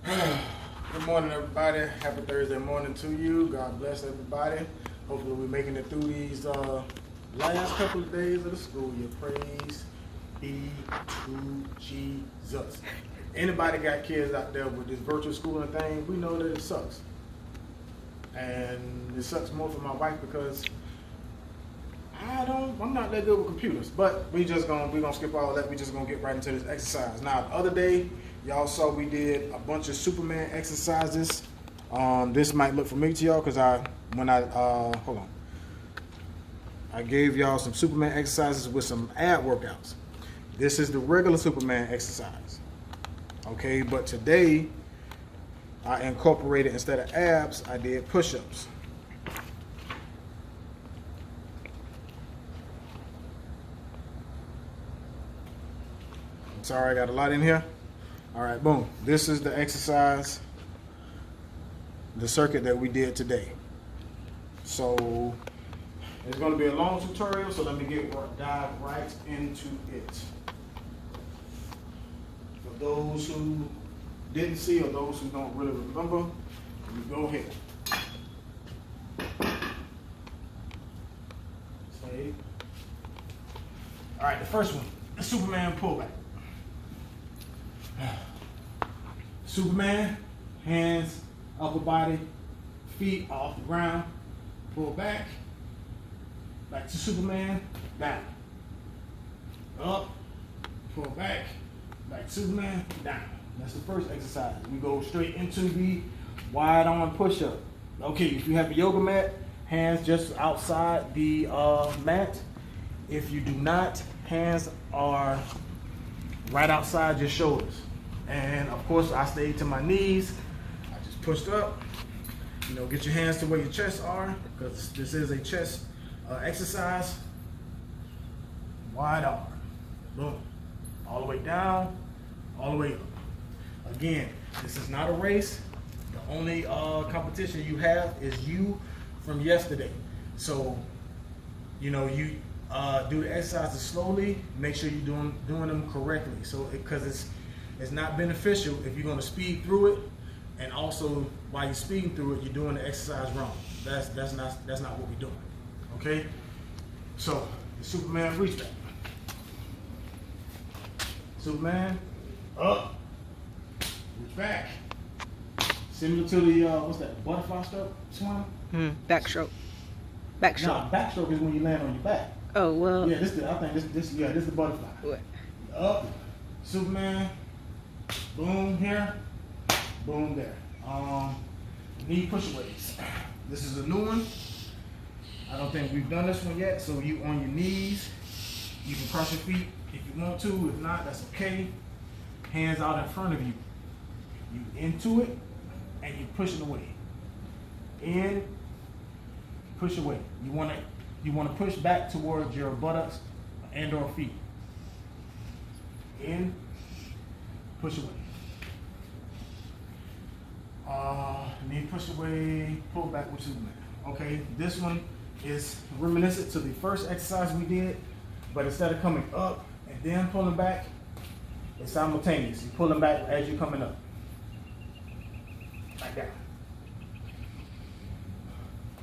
Good morning, everybody. Happy Thursday morning to you. God bless everybody. Hopefully we're making it through these last couple of days of the school year. Praise be to Jesus. If anybody got kids out there with this virtual schooling thing, we know that it sucks. And it sucks more for my wife because I'm not that good with computers. But we're gonna skip all that. We're just gonna get right into this exercise. Now, the other day, y'all saw we did a bunch of Superman exercises. This might look familiar to y'all because I gave y'all some Superman exercises with some ab workouts. This is the regular Superman exercise. Okay, but today I incorporated, instead of abs, I did push-ups. I'm sorry, I got a lot in here. All right, boom. This is the exercise, the circuit that we did today. So it's going to be a long tutorial, so let me dive right into it. For those who didn't see or those who don't really remember, we go ahead. Save. All right, the first one, the Superman pullback. Superman, hands, upper body, feet off the ground, pull back to Superman, down, up, pull back to Superman, down. That's the first exercise. We go straight into the wide arm push-up. Okay, if you have a yoga mat, hands just outside the mat. If you do not, hands are right outside your shoulders. And of course, I stayed to my knees. I just pushed up. You know, get your hands to where your chests are, because this is a chest exercise. Wide arm. Boom. All the way down, all the way up. Again, this is not a race. The only competition you have is you from yesterday. So, you know, you do the exercises slowly. Make sure you're doing them correctly. So, because it's not beneficial if you're going to speed through it, and also while you're speeding through it, you're doing the exercise wrong. That's not what we're doing. Okay. So, the Superman reach back. Superman up, reach back. Similar to the what's that? Butterfly stroke swim. Backstroke. Backstroke. No, backstroke is when you land on your back. Oh well. Yeah, this is the butterfly. What? Up, Superman. Boom here, boom there. Knee push-aways. This is a new one. I don't think we've done this one yet. So you on your knees. You can cross your feet if you want to. If not, that's okay. Hands out in front of you. You into it, and you pushing away. In, push away. You want to push back towards your buttocks and/or feet. In, push away. Knee push away, pull back with Superman. Okay, this one is reminiscent to the first exercise we did, but instead of coming up and then pulling back, it's simultaneous. You're pulling back as you're coming up. Back down.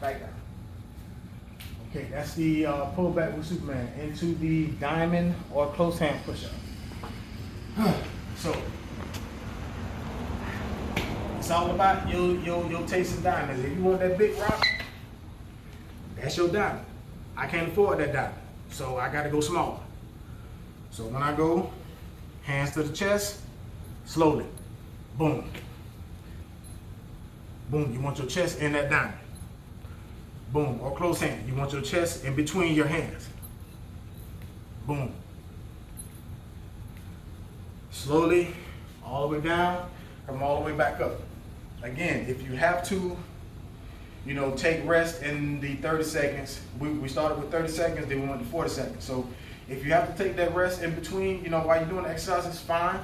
Back down. Okay, that's the pull back with Superman into the diamond or close hand push-up. So it's all about your taste of diamonds. If you want that big rock, that's your diamond. I can't afford that diamond, so I got to go smaller. So when I go, hands to the chest, slowly, boom, boom. You want your chest in that diamond, boom, or close hand. You want your chest in between your hands, boom. Slowly, all the way down, come all the way back up. Again, if you have to, you know, take rest in the 30 seconds. We started with 30 seconds, then we went to 40 seconds. So if you have to take that rest in between, you know, while you're doing the exercises, fine.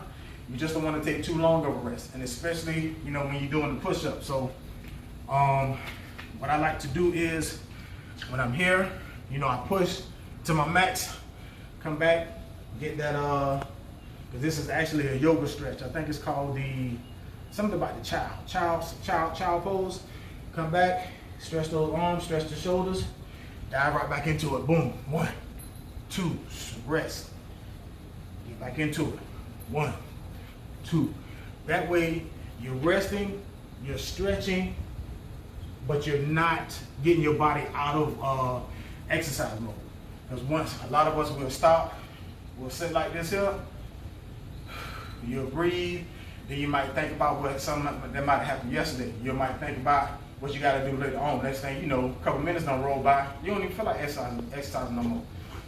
You just don't want to take too long of a rest, and especially, you know, when you're doing the push-up. So what I like to do is, when I'm here, you know, I push to my max, come back, get that, because this is actually a yoga stretch. I think it's called the something about the child pose. Come back, stretch those arms, stretch the shoulders, dive right back into it. Boom. 1, 2, rest. Get back into it. 1, 2. That way you're resting, you're stretching, but you're not getting your body out of exercise mode. Because once, a lot of us will stop, we'll sit like this here, you'll breathe, then you might think about something that might have happened yesterday. You might think about what you gotta do later on. Next thing you know, a couple minutes don't roll by, you don't even feel like exercising no more.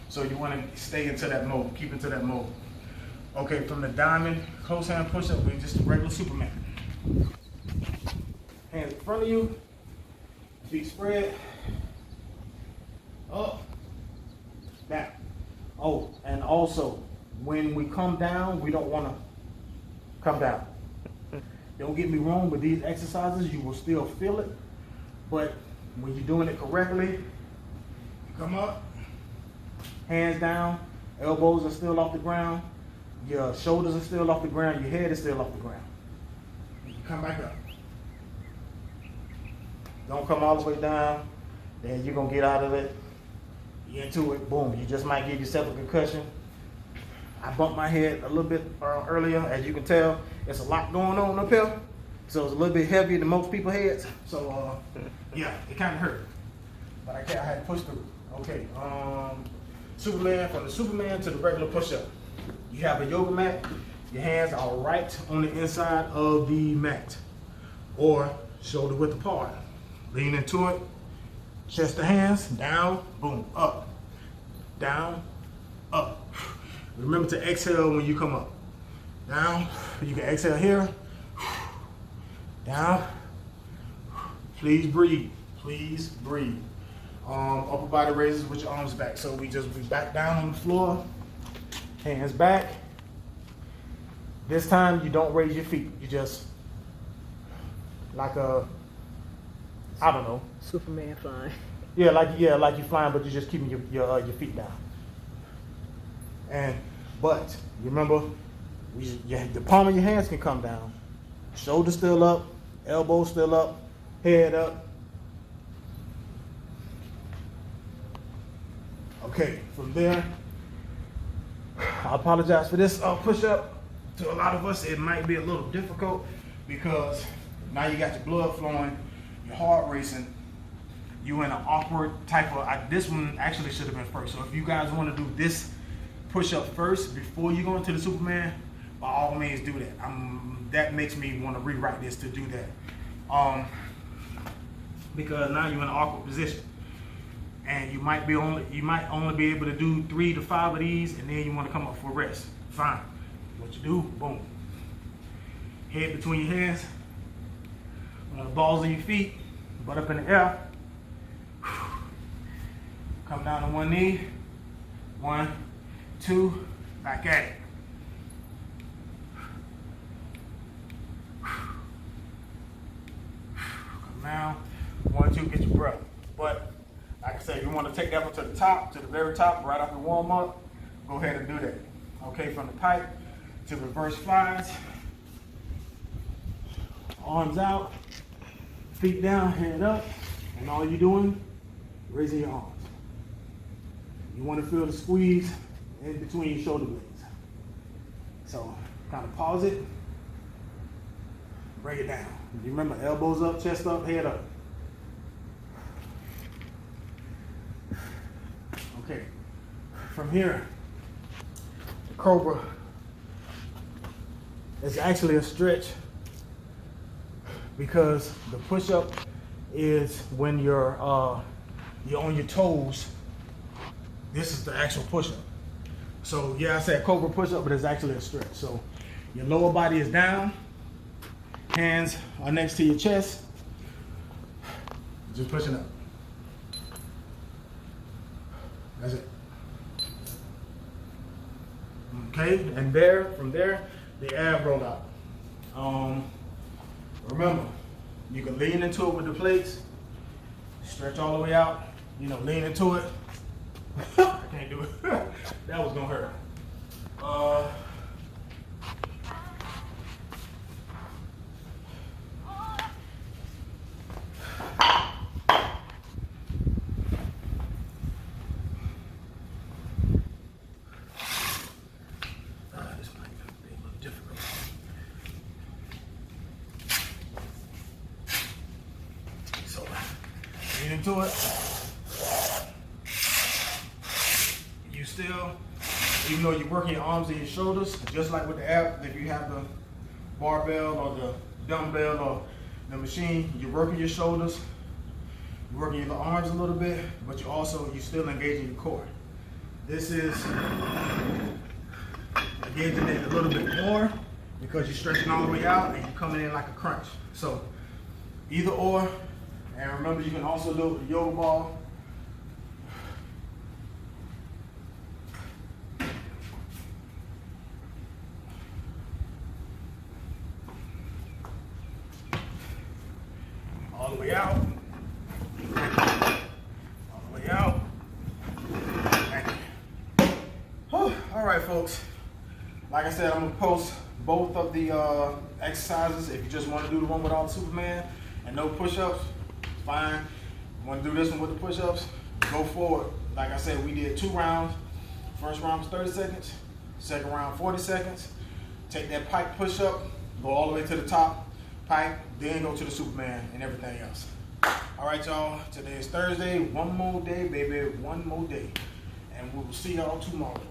So you wanna stay into that mode, keep into that mode. Okay, from the diamond, close hand push-up, we're just a regular Superman. Hands in front of you, feet spread, up, down. Oh, and also, when we come down, we don't want to come down. Don't get me wrong, with these exercises, you will still feel it, but when you're doing it correctly, you come up, hands down, elbows are still off the ground, your shoulders are still off the ground, your head is still off the ground. And you come back up. Don't come all the way down, then you're going to get out of it. You're into it, boom. You just might give yourself a concussion. I bumped my head a little bit earlier. As you can tell, there's a lot going on up here. So it's a little bit heavier than most people's heads. So, yeah, it kind of hurt. But I had to push through. Okay, Superman, from the Superman to the regular push-up. You have a yoga mat. Your hands are right on the inside of the mat. Or shoulder width apart. Lean into it, chest to hands, down, boom, up, down, up. Remember to exhale when you come up. Down, you can exhale here, down. Please breathe, please breathe. Upper body raises with your arms back. So we back down on the floor, hands back. This time you don't raise your feet. You just, like a, I don't know. Superman flying. Yeah, like you're flying, but you're just keeping your feet down. But remember, the palm of your hands can come down. Shoulders still up, elbows still up, head up. Okay, from there, I apologize for this push-up. To a lot of us, it might be a little difficult because now you got your blood flowing, your heart racing, you in an awkward type of, this one actually should have been first. So if you guys want to do this push-up first before you go into the Superman, by all means do that. That makes me want to rewrite this to do that. Because now you're in an awkward position. And you might only be able to do 3 to 5 of these, and then you want to come up for a rest. Fine. What you do, boom. Head between your hands, on the balls of your feet, butt up in the air. Come down on one knee. 1, 2, back at it. Come down. 1, 2, get your breath. But like I said, if you want to take that one to the top, to the very top, right after warm up, go ahead and do that. Okay, from the pipe to reverse flies. Arms out, feet down, head up, and all you're doing, raising your arms. You want to feel the squeeze in between your shoulder blades. So, kind of pause it, bring it down. Remember, elbows up, chest up, head up. Okay, from here, the Cobra is actually a stretch because the push-up is when you're on your toes. This is the actual push-up. So yeah, I said Cobra push-up, but it's actually a stretch. So your lower body is down, hands are next to your chest, just pushing up. That's it. Okay, and from there, the ab roll out. Remember, you can lean into it with the plates, stretch all the way out, lean into it. I can't do it. That was gonna hurt. into it. You still, even though you're working your arms and your shoulders, just like with the app, if you have the barbell or the dumbbell or the machine, you're working your shoulders, you're working your arms a little bit, but you're still engaging your core. This is engaging it a little bit more because you're stretching all the way out and you're coming in like a crunch. So either or, and remember you can also do it with a yoga ball. All the way out. All the way out. Thank you. Whew. All right, folks. Like I said, I'm gonna post both of the exercises. If you just want to do the one without Superman and no push-ups, fine. Want to do this one with the push-ups, go for it. Like I said, we did 2 rounds. First round was 30 seconds. Second round, 40 seconds. Take that pike push-up, go all the way to the top, pike, then go to the Superman and everything else. All right, y'all. Today is Thursday. One more day, baby. One more day. And we will see y'all tomorrow.